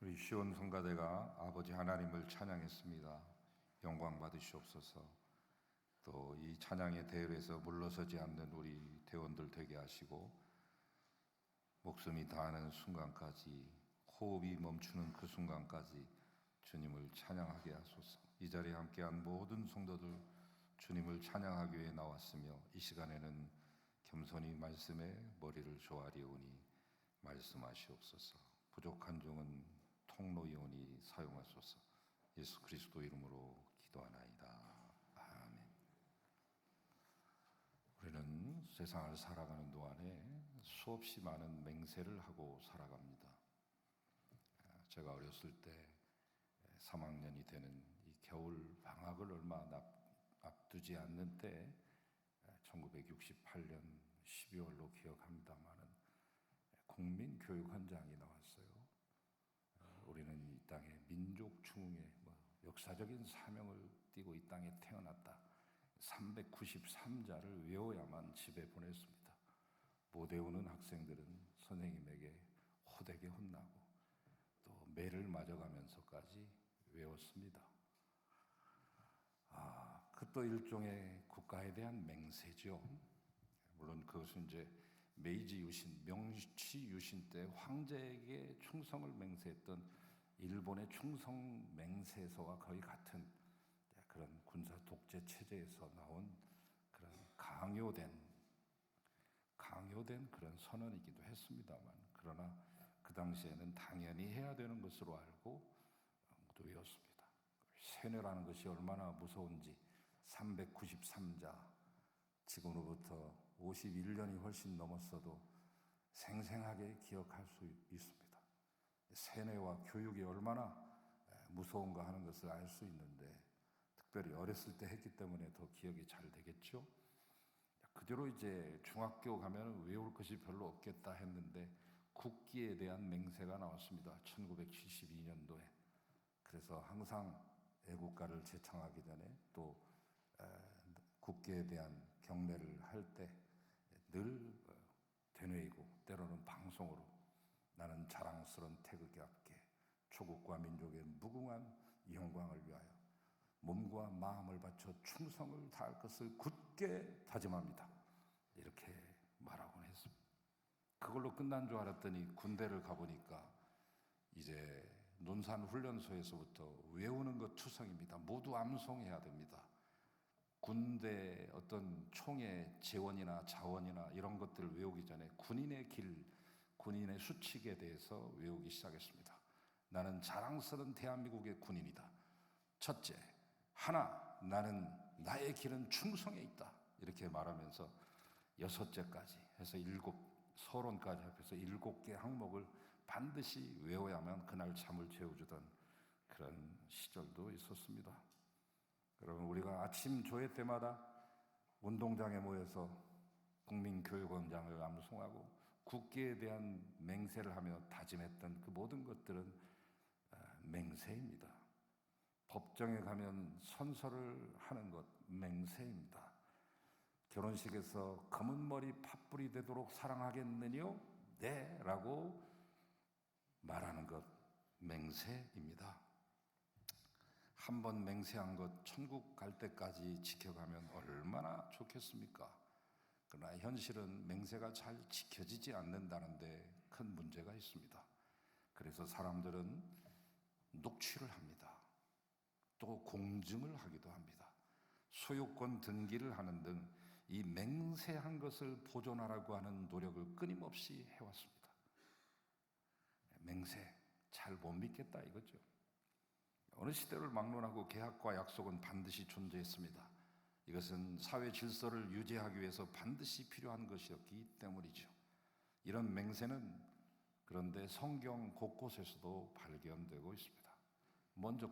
우리 시온 성가대가 아버지 하나님을 찬양했습니다. 영광 받으시옵소서. 또 이 찬양의 대열에서 물러서지 않는 우리 대원들 되게 하시고 목숨이 다하는 순간까지, 호흡이 멈추는 그 순간까지 주님을 찬양하게 하소서. 이 자리에 함께한 모든 성도들 주님을 찬양하기 위해 나왔으며 이 시간에는 겸손히 말씀에 머리를 조아리오니 말씀하시옵소서. 부족한 종은 통로이오니 사용하소서. 예수 그리스도 이름으로 기도하나이다. 아멘. 우리는 세상을 살아가는 동안에 수없이 많은 맹세를 하고 살아갑니다. 제가 어렸을 때 3학년이 되는 이 겨울 방학을 얼마 앞두지 않는 때 1968년 12월로 기억합니다마는 국민교육헌장이 나왔어요. 우리는 이 땅에 민족 충흥의 역사적인 사명을 띠고 이 땅에 태어났다. 393자를 외워야만 집에 보냈습니다. 못 외우는 학생들은 선생님에게 호되게 혼나고 또 매를 맞아가면서까지 외웠습니다. 그것도 일종의 국가에 대한 맹세죠. 물론 그것은 이제 메이지 유신, 명치 유신 때 황제에게 충성을 맹세했던 일본의 충성 맹세서와 거의 같은 그런 군사 독재 체제에서 나온 그런 강요된 그런 선언이기도 했습니다만, 그러나 그 당시에는 당연히 해야 되는 것으로 알고 모두 외웠습니다. 세뇌라는 것이 얼마나 무서운지 393자, 지금으로부터 51년이 훨씬 넘었어도 생생하게 기억할 수 있습니다. 세뇌와 교육이 얼마나 무서운가 하는 것을 알 수 있는데, 특별히 어렸을 때 했기 때문에 더 기억이 잘 되겠죠. 그대로 이제 중학교 가면 외울 것이 별로 없겠다 했는데 국기에 대한 맹세가 나왔습니다. 1972년도에. 그래서 항상 애국가를 제창하기 전에 또 국기에 대한 경례를 할 때 늘 되뇌이고 때로는 방송으로 나는 자랑스러운 태극에 앞게 조국과 민족의 무궁한 영광을 위하여 몸과 마음을 바쳐 충성을 다할 것을 굳게 다짐합니다. 이렇게 말하곤 했습니다. 그걸로 끝난 줄 알았더니 군대를 가보니까 이제 논산훈련소에서부터 외우는 것 투성입니다. 모두 암송해야 됩니다. 군대 어떤 총의 재원이나 자원이나 이런 것들을 외우기 전에 군인의 길, 군인의 수칙에 대해서 외우기 시작했습니다. 나는 자랑스러운 대한민국의 군인이다. 첫째, 하나, 나는 나의 길은 충성에 있다. 이렇게 말하면서 여섯째까지 해서 서론까지 합해서 7개 항목을 반드시 외워야만 그날 잠을 재워주던 그런 시절도 있었습니다. 여러분, 우리가 아침 조회 때마다 운동장에 모여서 국민교육원장을 암송하고 국기에 대한 맹세를 하며 다짐했던 그 모든 것들은 맹세입니다. 법정에 가면 선서를 하는 것 맹세입니다. 결혼식에서 검은 머리 팥불이 되도록 사랑하겠느뇨? 네 라고 말하는 것 맹세입니다. 한번 맹세한 것 천국 갈 때까지 지켜가면 얼마나 좋겠습니까? 그러나 현실은 맹세가 잘 지켜지지 않는다는 데 큰 문제가 있습니다. 그래서 사람들은 녹취를 합니다. 또 공증을 하기도 합니다. 소유권 등기를 하는 등 이 맹세한 것을 보존하라고 하는 노력을 끊임없이 해왔습니다. 맹세 잘 못 믿겠다 이거죠. 어느 시대를 막론하고 계약과 약속은 반드시 존재했습니다. 이것은 사회 질서를 유지하기 위해서 반드시 필요한 것이었기 때문이죠. 이런 맹세는 그런데 성경 곳곳에서도 발견되고 있습니다. 먼저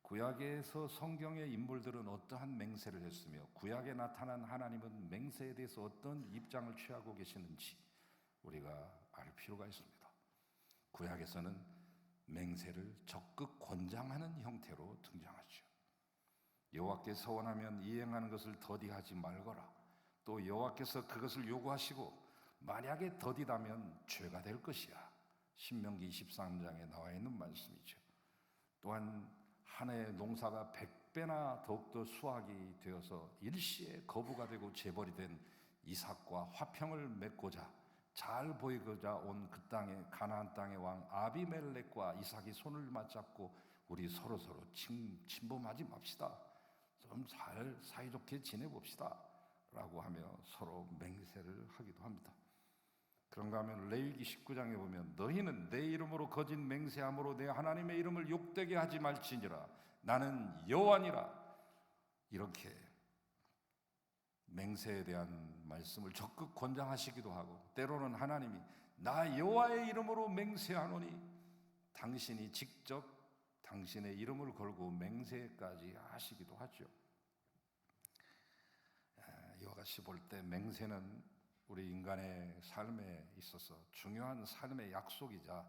구약에서 성경의 인물들은 어떠한 맹세를 했으며 구약에 나타난 하나님은 맹세에 대해서 어떤 입장을 취하고 계시는지 우리가 알 필요가 있습니다. 구약에서는 맹세를 적극 권장하는 형태로 등장하죠. 여호와께서 원하면 이행하는 것을 더디하지 말거라. 또 여호와께서 그것을 요구하시고 만약에 더디다면 죄가 될 것이야. 신명기 23장에 나와 있는 말씀이죠. 또한 한 해의 농사가 100배나 더욱더 수확이 되어서 일시에 거부가 되고 재벌이 된 이삭과 화평을 맺고자 잘 보이고자 온 그 땅에 가나안 땅의 왕 아비멜렉과 이삭이 손을 맞잡고 우리 서로 침범하지 맙시다. 좀 잘 사이좋게 지내봅시다. 라고 하며 서로 맹세를 하기도 합니다. 그런가 하면 레위기 19장에 보면 너희는 내 이름으로 거짓 맹세함으로 내 하나님의 이름을 욕되게 하지 말지니라. 나는 여호와니라. 이렇게 맹세에 대한 말씀을 적극 권장하시기도 하고 때로는 하나님이 나 여호와의 이름으로 맹세하노니 당신이 직접 당신의 이름을 걸고 맹세까지 하시기도 하죠. 이와같이 볼 때 맹세는 우리 인간의 삶에 있어서 중요한 삶의 약속이자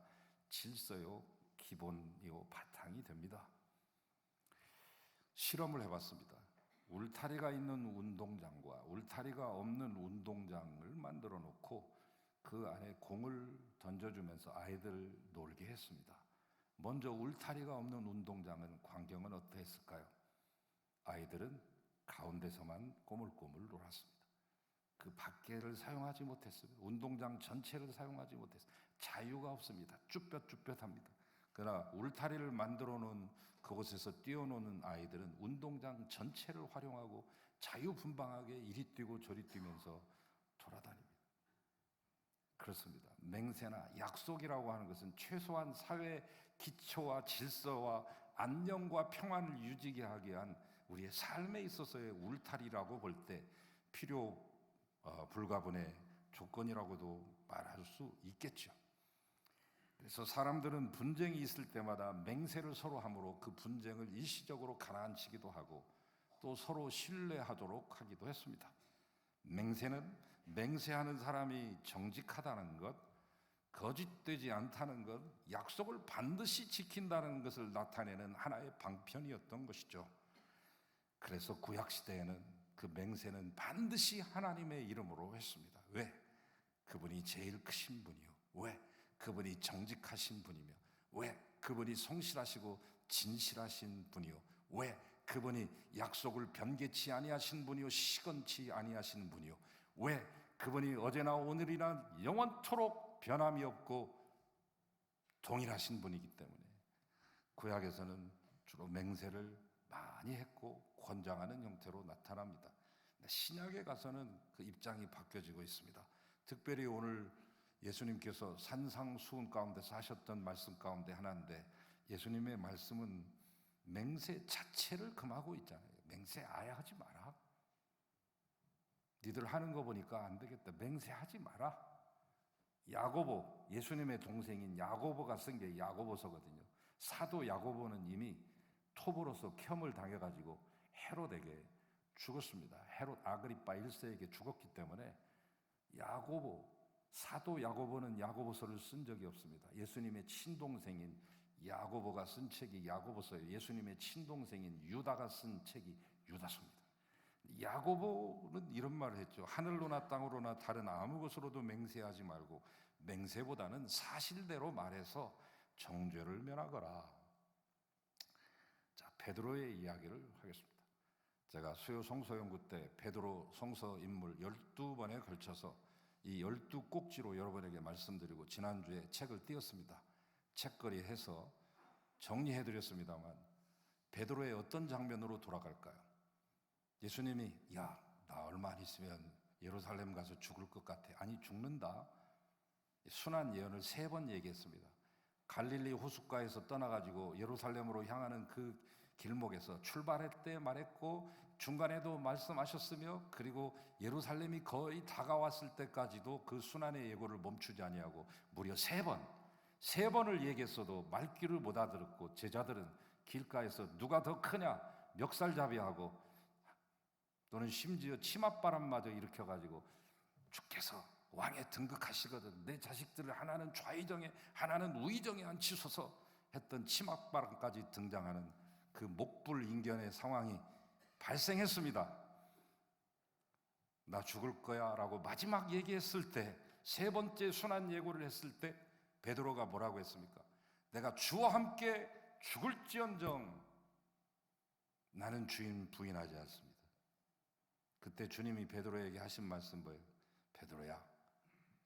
질서요, 기본이요, 바탕이 됩니다. 실험을 해봤습니다. 울타리가 있는 운동장과 울타리가 없는 운동장을 만들어 놓고 그 안에 공을 던져주면서 아이들 놀게 했습니다. 먼저 울타리가 없는 운동장은 광경은 어떠했을까요? 아이들은 가운데서만 꼬물꼬물 놀았습니다. 그 밖에를 사용하지 못했습니다. 운동장 전체를 사용하지 못했습니다. 자유가 없습니다. 쭈뼛쭈뼛합니다. 그러나 울타리를 만들어 놓은 그곳에서 뛰어노는 아이들은 운동장 전체를 활용하고 자유분방하게 이리 뛰고 저리 뛰면서 돌아다닙니다. 그렇습니다. 맹세나 약속이라고 하는 것은 최소한 사회 기초와 질서와 안녕과 평안을 유지하게 하기 위한 우리의 삶에 있어서의 울타리라고 볼 때 필요 불가분의 조건이라고도 말할 수 있겠죠. 그래서 사람들은 분쟁이 있을 때마다 맹세를 서로 함으로 그 분쟁을 일시적으로 가라앉히기도 하고 또 서로 신뢰하도록 하기도 했습니다. 맹세는 맹세하는 사람이 정직하다는 것, 거짓되지 않다는 것, 약속을 반드시 지킨다는 것을 나타내는 하나의 방편이었던 것이죠. 그래서 구약시대에는 그 맹세는 반드시 하나님의 이름으로 했습니다. 왜? 그분이 제일 크신 분이요. 왜? 그분이 정직하신 분이며 왜? 그분이 성실하시고 진실하신 분이요. 왜? 그분이 약속을 변개치 아니하신 분이요 시건치 아니하신 분이요. 왜? 그분이 어제나 오늘이나 영원토록 변함이 없고 동일하신 분이기 때문에 구약에서는 주로 맹세를 많이 했고 권장하는 형태로 나타납니다. 신약에 가서는 그 입장이 바뀌어지고 있습니다. 특별히 오늘 예수님께서 산상수훈 가운데서 하셨던 말씀 가운데 하나인데 예수님의 말씀은 맹세 자체를 금하고 있잖아요. 맹세 아예 하지 마라. 니들 하는 거 보니까 안 되겠다. 맹세하지 마라. 야고보, 예수님의 동생인 야고보가 쓴 게 야고보서거든요. 사도 야고보는 이미 톱으로서 켬을 당해가지고 헤롯에게 죽었습니다. 헤롯 아그리파 1세에게 죽었기 때문에 사도 야고보는 야고보서를 쓴 적이 없습니다. 예수님의 친동생인 야고보가 쓴 책이 야고보서예요. 예수님의 친동생인 유다가 쓴 책이 유다서입니다. 야고보는 이런 말을 했죠. 하늘로나 땅으로나 다른 아무 것으로도 맹세하지 말고 맹세보다는 사실대로 말해서 정죄를 면하거라. 자, 베드로의 이야기를 하겠습니다. 제가 수요 성서연구 때 베드로 성서 인물 12번에 걸쳐서 이 12꼭지로 여러분에게 말씀드리고 지난주에 책을 띄었습니다. 책거리 해서 정리해드렸습니다만 베드로의 어떤 장면으로 돌아갈까요? 예수님이 야, 나 얼마 안 있으면 예루살렘 가서 죽을 것 같아. 아니 죽는다. 순한 예언을 3번 얘기했습니다. 갈릴리 호숫가에서 떠나가지고 예루살렘으로 향하는 그 길목에서 출발할 때 말했고 중간에도 말씀하셨으며 그리고 예루살렘이 거의 다가왔을 때까지도 그 순환의 예고를 멈추지 아니하고 무려 3번을 얘기했어도 말귀를 못 알아들었고 제자들은 길가에서 누가 더 크냐 멱살잡이하고 또는 심지어 치맛바람마저 일으켜가지고 주께서 왕에 등극하시거든 내 자식들을 하나는 좌의정에 하나는 우의정에 앉히소서 했던 치맛바람까지 등장하는 그 목불인견의 상황이 발생했습니다. 나 죽을 거야 라고 마지막 얘기했을 때 3번째 순환 예고를 했을 때 베드로가 뭐라고 했습니까? 내가 주와 함께 죽을지언정 나는 주인 부인하지 않습니다. 그때 주님이 베드로에게 하신 말씀 뭐예요? 베드로야,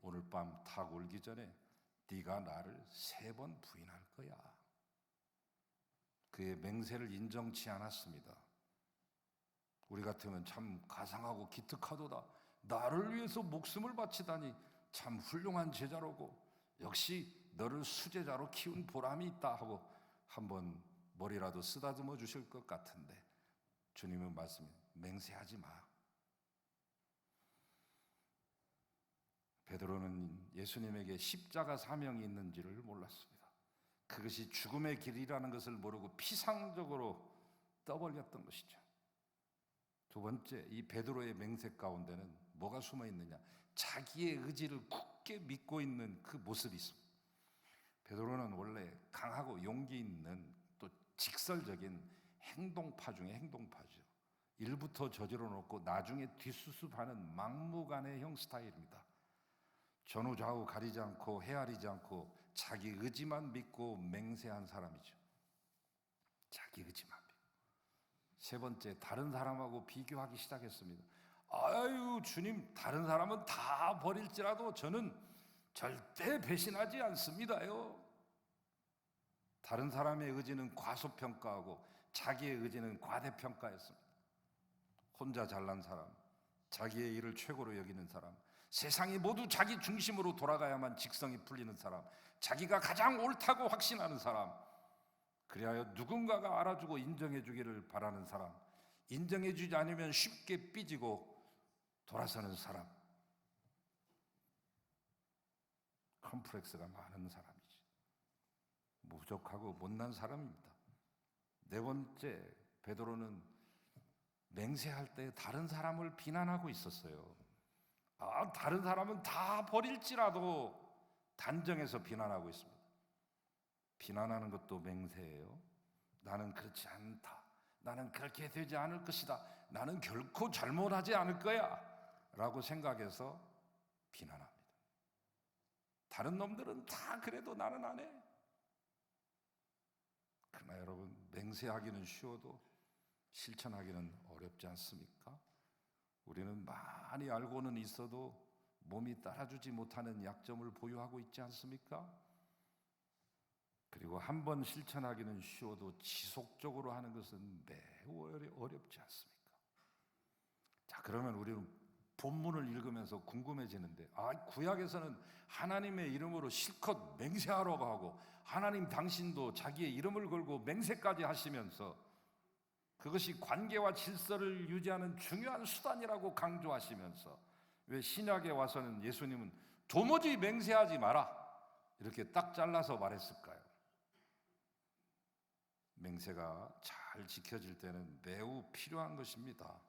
오늘 밤 탁 울기 전에 네가 나를 3번 부인할 거야. 그의 맹세를 인정치 않았습니다. 우리 같으면 참 가상하고 기특하도다. 나를 위해서 목숨을 바치다니 참 훌륭한 제자로고 역시 너를 수제자로 키운 보람이 있다 하고 한번 머리라도 쓰다듬어 주실 것 같은데 주님은 말씀해 맹세하지 마. 베드로는 예수님에게 십자가 사명이 있는지를 몰랐습니다. 그것이 죽음의 길이라는 것을 모르고 피상적으로 떠벌렸던 것이죠. 두 번째, 이 베드로의 맹세 가운데는 뭐가 숨어 있느냐? 자기의 의지를 굳게 믿고 있는 그 모습이 있습니다. 베드로는 원래 강하고 용기 있는 또 직설적인 행동파 중에 행동파죠. 일부터 저질러 놓고 나중에 뒷수습하는 막무가내형 스타일입니다. 전후좌우 가리지 않고 헤아리지 않고 자기 의지만 믿고 맹세한 사람이죠. 자기 의지만 믿고. 세 번째, 다른 사람하고 비교하기 시작했습니다. 아유, 주님, 다른 사람은 다 버릴지라도 저는 절대 배신하지 않습니다요. 다른 사람의 의지는 과소평가하고 자기의 의지는 과대평가했습니다. 혼자 잘난 사람, 자기의 일을 최고로 여기는 사람, 세상이 모두 자기 중심으로 돌아가야만 직성이 풀리는 사람, 자기가 가장 옳다고 확신하는 사람, 그리하여 누군가가 알아주고 인정해주기를 바라는 사람, 인정해주지 않으면 쉽게 삐지고 돌아서는 사람, 컴플렉스가 많은 사람이지. 무적하고 못난 사람입니다. 네 번째, 베드로는 맹세할 때 다른 사람을 비난하고 있었어요. 다른 사람은 다 버릴지라도 단정해서 비난하고 있습니다. 비난하는 것도 맹세예요. 나는 그렇지 않다. 나는 그렇게 되지 않을 것이다. 나는 결코 잘못하지 않을 거야 라고 생각해서 비난합니다. 다른 놈들은 다 그래도 나는 안 해. 그러나 여러분, 맹세하기는 쉬워도 실천하기는 어렵지 않습니까? 우리는 많이 알고는 있어도 몸이 따라주지 못하는 약점을 보유하고 있지 않습니까? 그리고 한 번 실천하기는 쉬워도 지속적으로 하는 것은 매우 어렵지 않습니까? 자, 그러면 우리는 본문을 읽으면서 궁금해지는데, 구약에서는 하나님의 이름으로 실컷 맹세하라고 하고 하나님 당신도 자기의 이름을 걸고 맹세까지 하시면서 그것이 관계와 질서를 유지하는 중요한 수단이라고 강조하시면서 왜 신약에 와서는 예수님은 도무지 맹세하지 마라 이렇게 딱 잘라서 말했을까요? 맹세가 잘 지켜질 때는 매우 필요한 것입니다.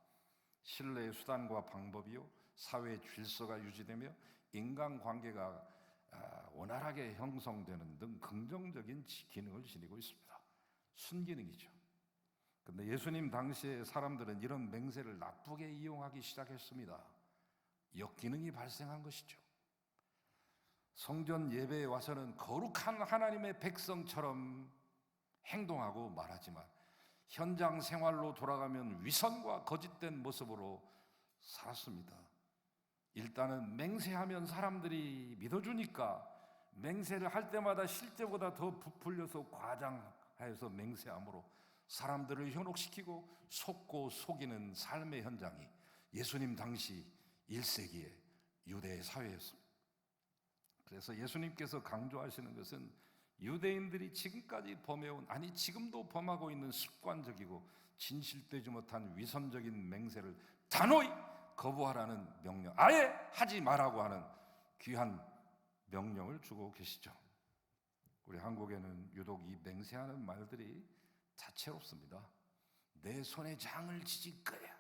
신뢰의 수단과 방법이요, 사회의 질서가 유지되며 인간관계가 원활하게 형성되는 등 긍정적인 기능을 지니고 있습니다. 순기능이죠. 그런데 예수님 당시의 사람들은 이런 맹세를 나쁘게 이용하기 시작했습니다. 역기능이 발생한 것이죠. 성전 예배에 와서는 거룩한 하나님의 백성처럼 행동하고 말하지만 현장 생활로 돌아가면 위선과 거짓된 모습으로 살았습니다. 일단은 맹세하면 사람들이 믿어주니까 맹세를 할 때마다 실제보다 더 부풀려서 과장해서 맹세함으로 사람들을 현혹시키고 속고 속이는 삶의 현장이 예수님 당시 1세기의 유대 사회였습니다. 그래서 예수님께서 강조하시는 것은 유대인들이 지금까지 범해온, 아니 지금도 범하고 있는 습관적이고 진실되지 못한 위선적인 맹세를 단호히 거부하라는 명령, 아예 하지 말라고 하는 귀한 명령을 주고 계시죠. 우리 한국에는 유독 이 맹세하는 말들이 다채롭습니다. 내 손에 장을 지질 거야.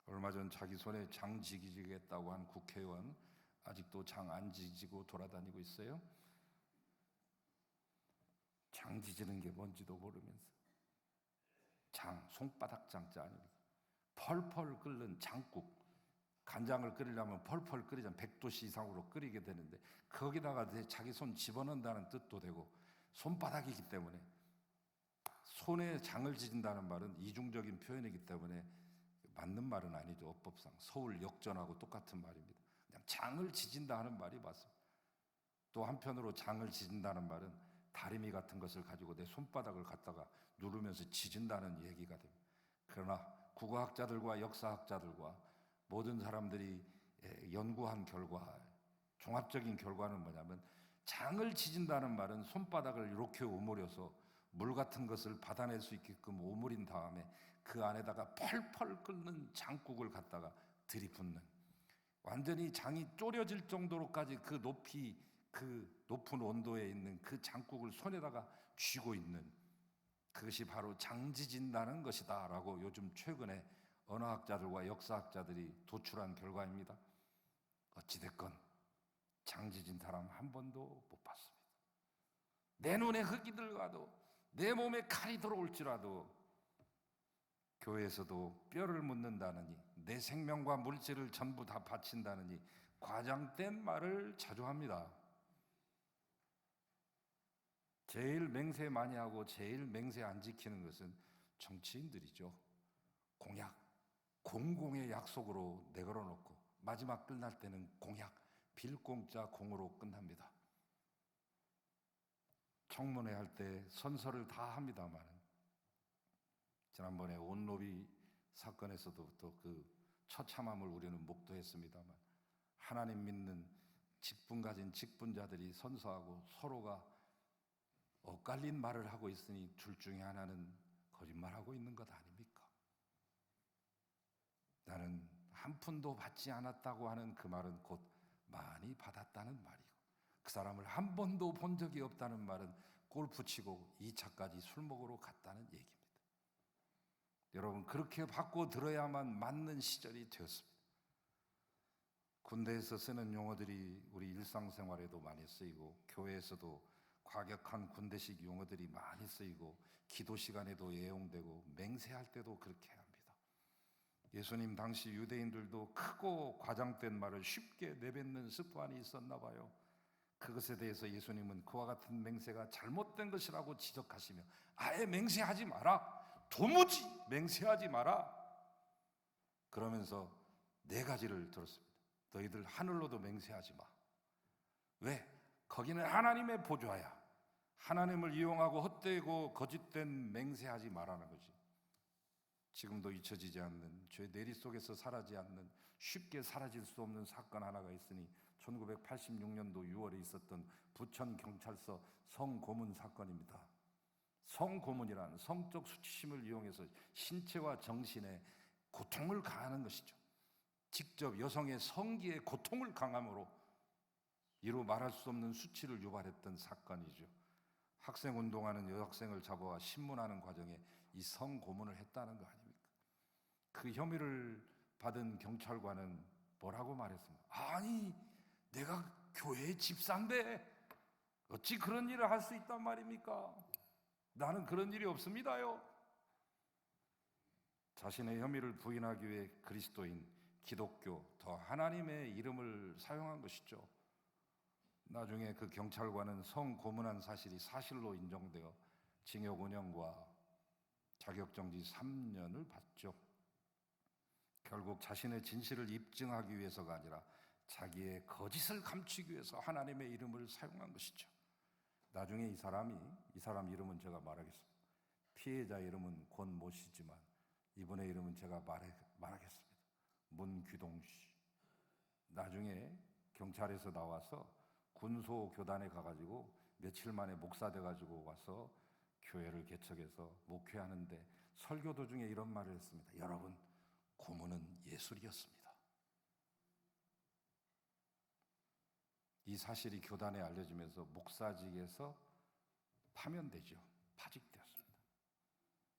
얼마 전 자기 손에 장 지기겠다고 한 국회의원 아직도 장 안 지지고 돌아다니고 있어요. 장 지지는 게 뭔지도 모르면서 장, 손바닥 장자 아닙니까? 펄펄 끓는 장국 간장을 끓이려면 펄펄 끓이잖아요. 100도씨 이상으로 끓이게 되는데 거기다가 자기 손 집어넣는다는 뜻도 되고 손바닥이기 때문에 손에 장을 지진다는 말은 이중적인 표현이기 때문에 맞는 말은 아니죠. 어법상 서울 역전하고 똑같은 말입니다. 그냥 장을 지진다 하는 말이 맞습니다. 또 한편으로 장을 지진다는 말은 다리미 같은 것을 가지고 내 손바닥을 갖다가 누르면서 지진다는 얘기가 됩니다. 그러나 국어학자들과 역사학자들과 모든 사람들이 연구한 결과, 종합적인 결과는 뭐냐면 장을 지진다는 말은 손바닥을 이렇게 오므려서 물 같은 것을 받아낼 수 있게끔 오므린 다음에 그 안에다가 펄펄 끓는 장국을 갖다가 들이붓는, 완전히 장이 졸여질 정도로까지 그 높이, 그 높은 온도에 있는 그 장국을 손에다가 쥐고 있는, 그것이 바로 장지진다는 것이다 라고 요즘 최근에 언어학자들과 역사학자들이 도출한 결과입니다. 어찌됐건 장지진 사람 한 번도 못 봤습니다. 내 눈에 흙이 들어가도, 내 몸에 칼이 들어올지라도 교회에서도 뼈를 묻는다느니, 내 생명과 물질을 전부 다 바친다느니 과장된 말을 자주 합니다. 제일 맹세 많이 하고 제일 맹세 안 지키는 것은 정치인들이죠. 공약, 공공의 약속으로 내걸어 놓고 마지막 끝날 때는 공약, 빌공짜 공으로 끝납니다. 청문회 할 때 선서를 다 합니다만, 지난번에 온로비 사건에서도 또 그 처참함을 우리는 목도했습니다만, 하나님 믿는 직분 가진 직분자들이 선서하고 서로가 엇갈린 말을 하고 있으니 둘 중에 하나는 거짓말하고 있는 것 아닙니까? 나는 한 푼도 받지 않았다고 하는 그 말은 곧 많이 받았다는 말이고, 그 사람을 한 번도 본 적이 없다는 말은 골프 치고 2차까지 술 먹으러 갔다는 얘기입니다. 여러분, 그렇게 바꿔 들어야만 맞는 시절이 되었습니다. 군대에서 쓰는 용어들이 우리 일상생활에도 많이 쓰이고, 교회에서도 과격한 군대식 용어들이 많이 쓰이고, 기도 시간에도 애용되고, 맹세할 때도 그렇게 합니다. 예수님 당시 유대인들도 크고 과장된 말을 쉽게 내뱉는 습관이 있었나 봐요. 그것에 대해서 예수님은 그와 같은 맹세가 잘못된 것이라고 지적하시며, 아예 맹세하지 마라, 도무지 맹세하지 마라, 그러면서 4가지를 들었습니다. 너희들 하늘로도 맹세하지 마. 왜? 거기는 하나님의 보좌야. 하나님을 이용하고 헛되고 거짓된 맹세하지 말라는 거지. 지금도 잊혀지지 않는, 죄 내리 속에서 사라지지 않는, 쉽게 사라질 수 없는 사건 하나가 있으니 1986년도 6월에 있었던 부천경찰서 성고문 사건입니다. 성고문이란 성적 수치심을 이용해서 신체와 정신에 고통을 가하는 것이죠. 직접 여성의 성기에 고통을 강함으로 이루 말할 수 없는 수치를 유발했던 사건이죠. 학생 운동하는 여학생을 잡아와 신문하는 과정에 이 성고문을 했다는 거 아닙니까? 그 혐의를 받은 경찰관은 뭐라고 말했습니까? 아니, 내가 교회의 집사인데 어찌 그런 일을 할 수 있단 말입니까? 나는 그런 일이 없습니다요. 자신의 혐의를 부인하기 위해 그리스도인, 기독교, 더 하나님의 이름을 사용한 것이죠. 나중에 그 경찰관은 성고문한 사실이 사실로 인정되어 징역 5년과 자격정지 3년을 받죠. 결국 자신의 진실을 입증하기 위해서가 아니라 자기의 거짓을 감추기 위해서 하나님의 이름을 사용한 것이죠. 나중에 이 사람 이름은 제가 말하겠습니다. 피해자 이름은 권모 씨지만 이분의 이름은 제가 말하겠습니다. 문규동 씨. 나중에 경찰에서 나와서 군소교단에 가가지고 며칠 만에 목사 돼가지고 와서 교회를 개척해서 목회하는데 설교 도중에 이런 말을 했습니다. 여러분, 고문은 예술이었습니다. 이 사실이 교단에 알려지면서 목사직에서 파면되죠. 파직되었습니다.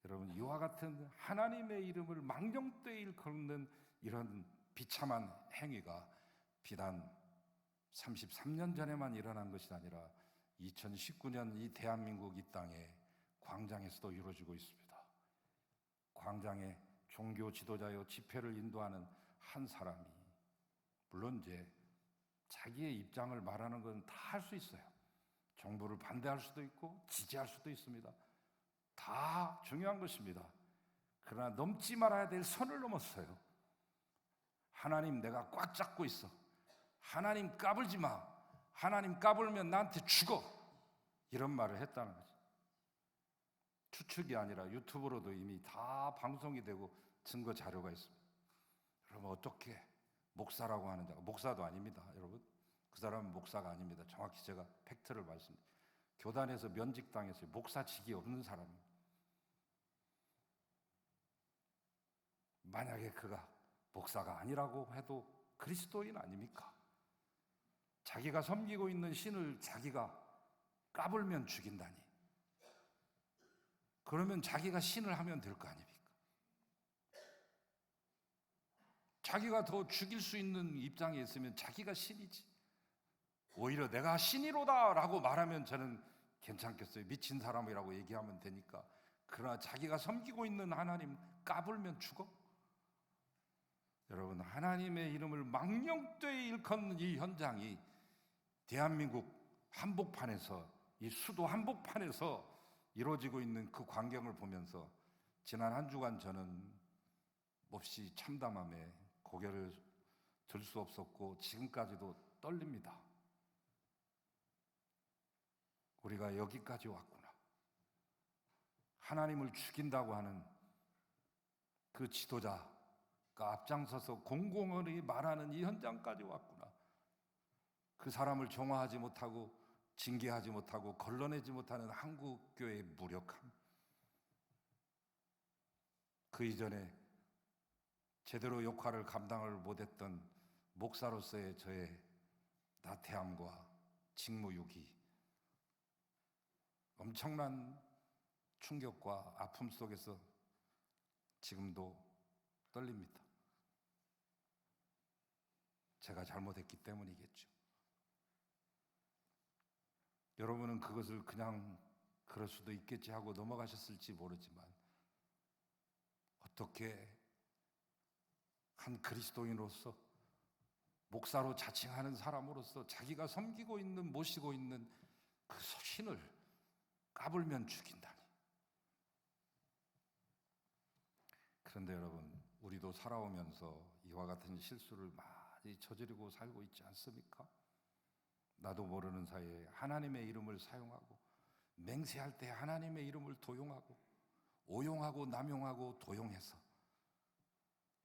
여러분, 이와 같은 하나님의 이름을 망령되이 일컫는 이런 비참한 행위가 비단 33년 전에만 일어난 것이 아니라 2019년 이 대한민국 이 땅에 광장에서도 이루어지고 있습니다. 광장에 종교 지도자여 집회를 인도하는 한 사람이 물론 이제 자기의 입장을 말하는 건 다 할 수 있어요. 정부를 반대할 수도 있고 지지할 수도 있습니다. 다 중요한 것입니다. 그러나 넘지 말아야 될 선을 넘었어요. 하나님 내가 꽉 잡고 있어. 하나님 까불지 마. 하나님 까불면 나한테 죽어. 이런 말을 했다는 거죠. 추측이 아니라 유튜브로도 이미 다 방송이 되고 증거 자료가 있습니다. 여러분 어떻게 목사라고 하는 자가 목사도 아닙니다. 여러분 그 사람은 목사가 아닙니다. 정확히 제가 팩트를 말씀드립니다. 교단에서 면직당했어요. 목사직이 없는 사람입니다. 만약에 그가 목사가 아니라고 해도 그리스도인 아닙니까? 자기가 섬기고 있는 신을 자기가 까불면 죽인다니. 그러면 자기가 신을 하면 될 거 아닙니까? 자기가 더 죽일 수 있는 입장에 있으면 자기가 신이지. 오히려 내가 신이로다 라고 말하면 저는 괜찮겠어요. 미친 사람이라고 얘기하면 되니까. 그러나 자기가 섬기고 있는 하나님 까불면 죽어? 여러분 하나님의 이름을 망령되이 일컫는 이 현장이 대한민국 한복판에서, 이 수도 한복판에서 이루어지고 있는 그 광경을 보면서 지난 한 주간 저는 몹시 참담함에 고개를 들 수 없었고 지금까지도 떨립니다. 우리가 여기까지 왔구나. 하나님을 죽인다고 하는 그 지도자가 앞장서서 공공연히 말하는 이 현장까지 왔구나. 그 사람을 정화하지 못하고 징계하지 못하고 걸러내지 못하는 한국교회의 무력함. 그 이전에 제대로 역할을 감당을 못했던 목사로서의 저의 나태함과 직무유기, 엄청난 충격과 아픔 속에서 지금도 떨립니다. 제가 잘못했기 때문이겠죠. 여러분은 그것을 그냥 그럴 수도 있겠지 하고 넘어가셨을지 모르지만 어떻게 한 그리스도인으로서 목사로 자칭하는 사람으로서 자기가 섬기고 있는 모시고 있는 그 신을 까불면 죽인다니. 그런데 여러분 우리도 살아오면서 이와 같은 실수를 많이 저지르고 살고 있지 않습니까? 나도 모르는 사이에 하나님의 이름을 사용하고 맹세할 때 하나님의 이름을 도용하고 오용하고 남용하고 도용해서,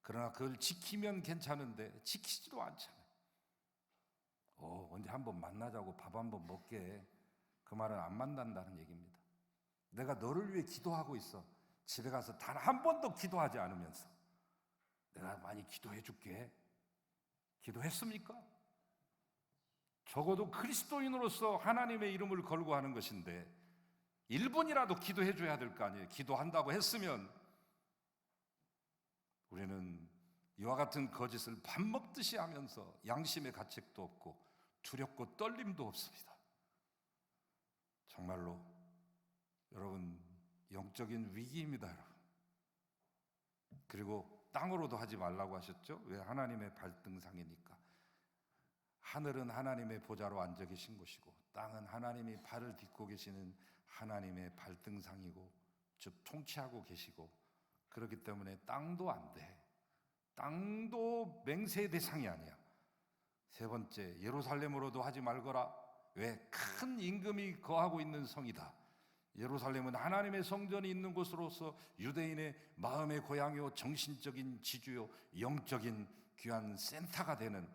그러나 그걸 지키면 괜찮은데 지키지도 않잖아요. 언제 한번 만나자고 밥 한번 먹게. 그 말은 안 만난다는 얘기입니다. 내가 너를 위해 기도하고 있어. 집에 가서 단 한 번도 기도하지 않으면서 내가 많이 기도해 줄게. 기도했습니까? 적어도 그리스도인으로서 하나님의 이름을 걸고 하는 것인데 1분이라도 기도해 줘야 될 거 아니에요. 기도한다고 했으면 우리는 이와 같은 거짓을 밥 먹듯이 하면서 양심의 가책도 없고 두렵고 떨림도 없습니다. 정말로 여러분 영적인 위기입니다, 여러분. 그리고 땅으로도 하지 말라고 하셨죠? 왜? 하나님의 발등상이니까. 하늘은 하나님의 보좌로 앉아 계신 곳이고 땅은 하나님이 발을 딛고 계시는 하나님의 발등상이고, 즉 통치하고 계시고, 그렇기 때문에 땅도 안 돼. 땅도 맹세의 대상이 아니야. 세 번째, 예루살렘으로도 하지 말거라. 왜? 큰 임금이 거하고 있는 성이다. 예루살렘은 하나님의 성전이 있는 곳으로서 유대인의 마음의 고향이요 정신적인 지주요 영적인 귀한 센터가 되는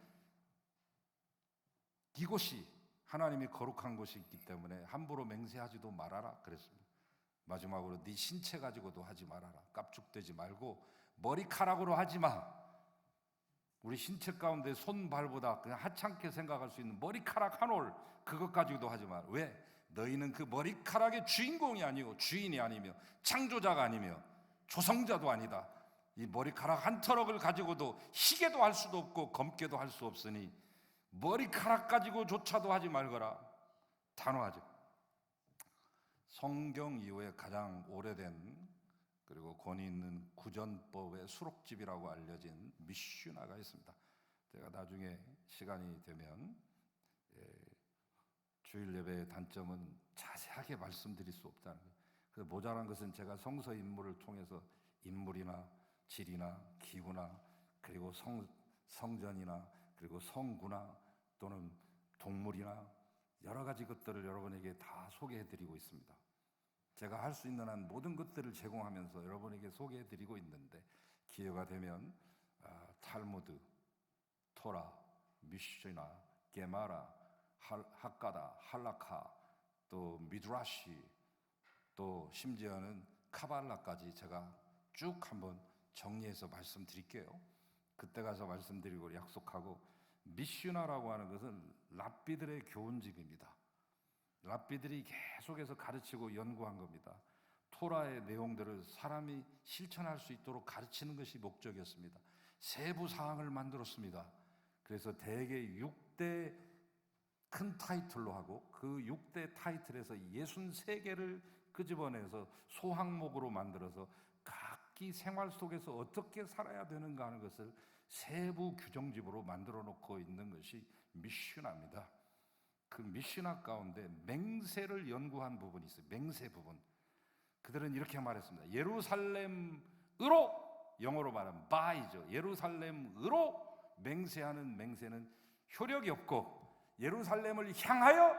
이곳이 하나님이 거룩한 곳이 있기 때문에 함부로 맹세하지도 말아라 그랬습니다. 마지막으로 네 신체 가지고도 하지 말아라. 깝죽대지 말고 머리카락으로 하지 마. 우리 신체 가운데 손발보다 그냥 하찮게 생각할 수 있는 머리카락 한 올, 그것 가지고도 하지 마. 왜? 너희는 그 머리카락의 주인공이 아니고 주인이 아니며 창조자가 아니며 조성자도 아니다. 이 머리카락 한 터럭을 가지고도 희게도 할 수도 없고 검게도 할 수 없으니 머리카락 가지고조차도 하지 말거라. 단호하죠. 성경 이후에 가장 오래된 그리고 권위 있는 구전법의 수록집이라고 알려진 미슈나가 있습니다. 제가 나중에 시간이 되면 주일 예배의 단점은 자세하게 말씀드릴 수 없다는 거예요. 그래서 모자란 것은 제가 성서 인물을 통해서 인물이나 질이나 기구나 그리고 성전이나 그리고 성구나 또는 동물이나 여러 가지 것들을 여러분에게 다 소개해드리고 있습니다. 제가 할 수 있는 한 모든 것들을 제공하면서 여러분에게 소개해드리고 있는데 기회가 되면 탈무드, 토라, 미슈나, 게마라, 학가다, 할라카, 또 미드라시, 또 심지어는 카발라까지 제가 쭉 한번 정리해서 말씀드릴게요. 그때 가서 말씀드리고 약속하고, 미슈나라고 하는 것은 랍비들의 교훈집입니다. 랍비들이 계속해서 가르치고 연구한 겁니다. 토라의 내용들을 사람이 실천할 수 있도록 가르치는 것이 목적이었습니다. 세부 사항을 만들었습니다. 그래서 대개 6대 큰 타이틀로 하고 그 6대 타이틀에서 63개를 끄집어내서 소항목으로 만들어서 각기 생활 속에서 어떻게 살아야 되는가 하는 것을 세부 규정집으로 만들어 놓고 있는 것이 미슈나입니다. 그 미슈나 가운데 맹세를 연구한 부분이 있어요. 맹세 부분. 그들은 이렇게 말했습니다. 예루살렘으로, 영어로 말하면 by죠. 예루살렘으로 맹세하는 맹세는 효력이 없고, 예루살렘을 향하여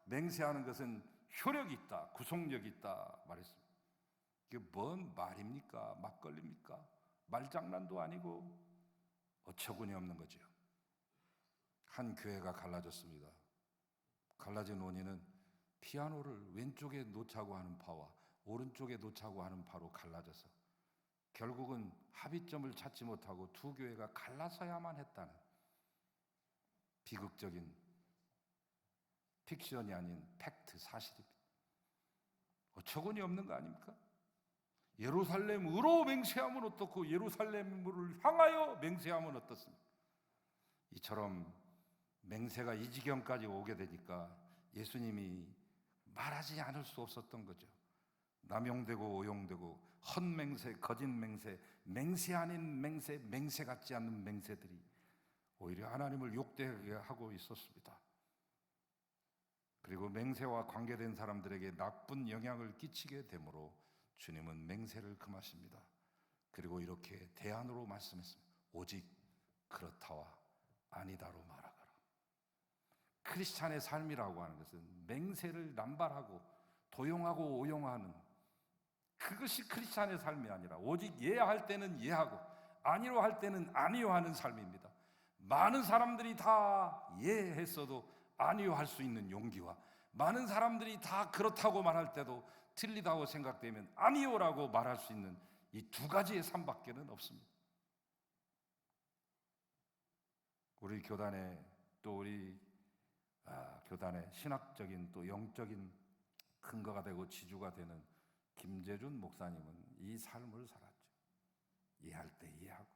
맹세하는 것은 효력이 있다, 구속력이 있다 말했습니다. 이게 뭔 말입니까? 막걸리입니까? 말장난도 아니고 어처구니 없는 거죠. 한 교회가 갈라졌습니다. 갈라진 원인은 피아노를 왼쪽에 놓자고 하는 파와 오른쪽에 놓자고 하는 파로 갈라져서 결국은 합의점을 찾지 못하고 두 교회가 갈라서야만 했다는 비극적인 픽션이 아닌 팩트, 사실입니다. 어처구니 없는 거 아닙니까? 예루살렘으로 맹세하면 어떻고 예루살렘을 향하여 맹세하면 어떻습니까? 이처럼 맹세가 이 지경까지 오게 되니까 예수님이 말하지 않을 수 없었던 거죠. 남용되고 오용되고 헛맹세, 거짓맹세, 맹세 아닌 맹세, 맹세 같지 않는 맹세들이 오히려 하나님을 욕되게 하고 있었습니다. 그리고 맹세와 관계된 사람들에게 나쁜 영향을 끼치게 되므로 주님은 맹세를 금하십니다. 그리고 이렇게 대안으로 말씀했습니다. 오직 그렇다와 아니다로 말하거라. 크리스찬의 삶이라고 하는 것은 맹세를 남발하고 도용하고 오용하는, 그것이 크리스찬의 삶이 아니라 오직 예할 때는 예하고 아니로 할 때는 아니요 하는 삶입니다. 많은 사람들이 다 예했어도 아니요 할 수 있는 용기와, 많은 사람들이 다 그렇다고 말할 때도 틀리다고 생각되면 아니요라고 말할 수 있는 이 두 가지의 삶밖에는 없습니다. 우리 교단에 또 우리 교단의 신학적인 또 영적인 근거가 되고 지주가 되는 김재준 목사님은 이 삶을 살았죠. 이해할 때 이해하고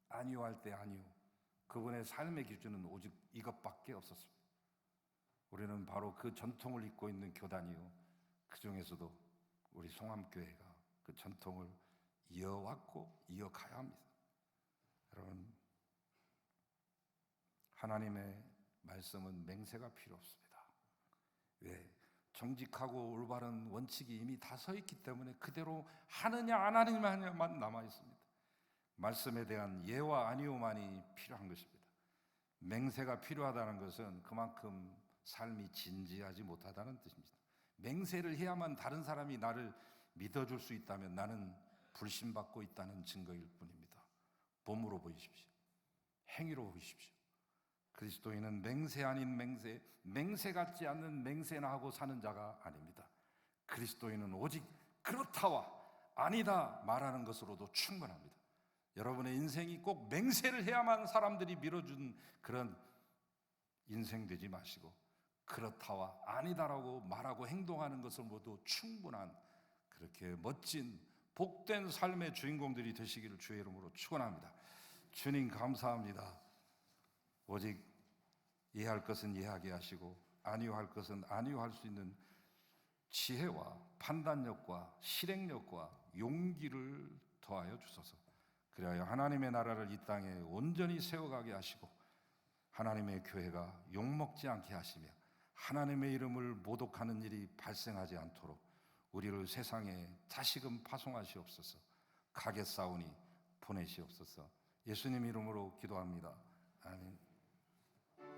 아니요 할 때 아니요. 그분의 삶의 기준은 오직 이것밖에 없었습니다. 우리는 바로 그 전통을 잇고 있는 교단이요, 그 중에서도 우리 송암교회가 그 전통을 이어왔고 이어가야 합니다. 여러분, 하나님의 말씀은 맹세가 필요 없습니다. 왜? 정직하고 올바른 원칙이 이미 다 서 있기 때문에 그대로 하느냐 안 하느냐만 남아 있습니다. 말씀에 대한 예와 아니오만이 필요한 것입니다. 맹세가 필요하다는 것은 그만큼 삶이 진지하지 못하다는 뜻입니다. 맹세를 해야만 다른 사람이 나를 믿어줄 수 있다면 나는 불신받고 있다는 증거일 뿐입니다. 몸으로 보이십시오. 행위로 보이십시오. 그리스도인은 맹세 아닌 맹세, 맹세 같지 않는 맹세나 하고 사는 자가 아닙니다. 그리스도인은 오직 그렇다와 아니다 말하는 것으로도 충분합니다. 여러분의 인생이 꼭 맹세를 해야만 사람들이 밀어준 그런 인생 되지 마시고 그렇다와 아니다라고 말하고 행동하는 것을 모두 충분한 그렇게 멋진 복된 삶의 주인공들이 되시기를 주의 이름으로 축원합니다. 주님 감사합니다. 오직 이해할 것은 이해하게 하시고 아니요 할 것은 아니요 할 수 있는 지혜와 판단력과 실행력과 용기를 더하여 주소서. 그리하여 하나님의 나라를 이 땅에 온전히 세워가게 하시고 하나님의 교회가 욕먹지 않게 하시며 하나님의 이름을 모독하는 일이 발생하지 않도록 우리를 세상에 다시금 파송하시옵소서. 가게 싸우니 보내시옵소서. 예수님 이름으로 기도합니다. 아멘.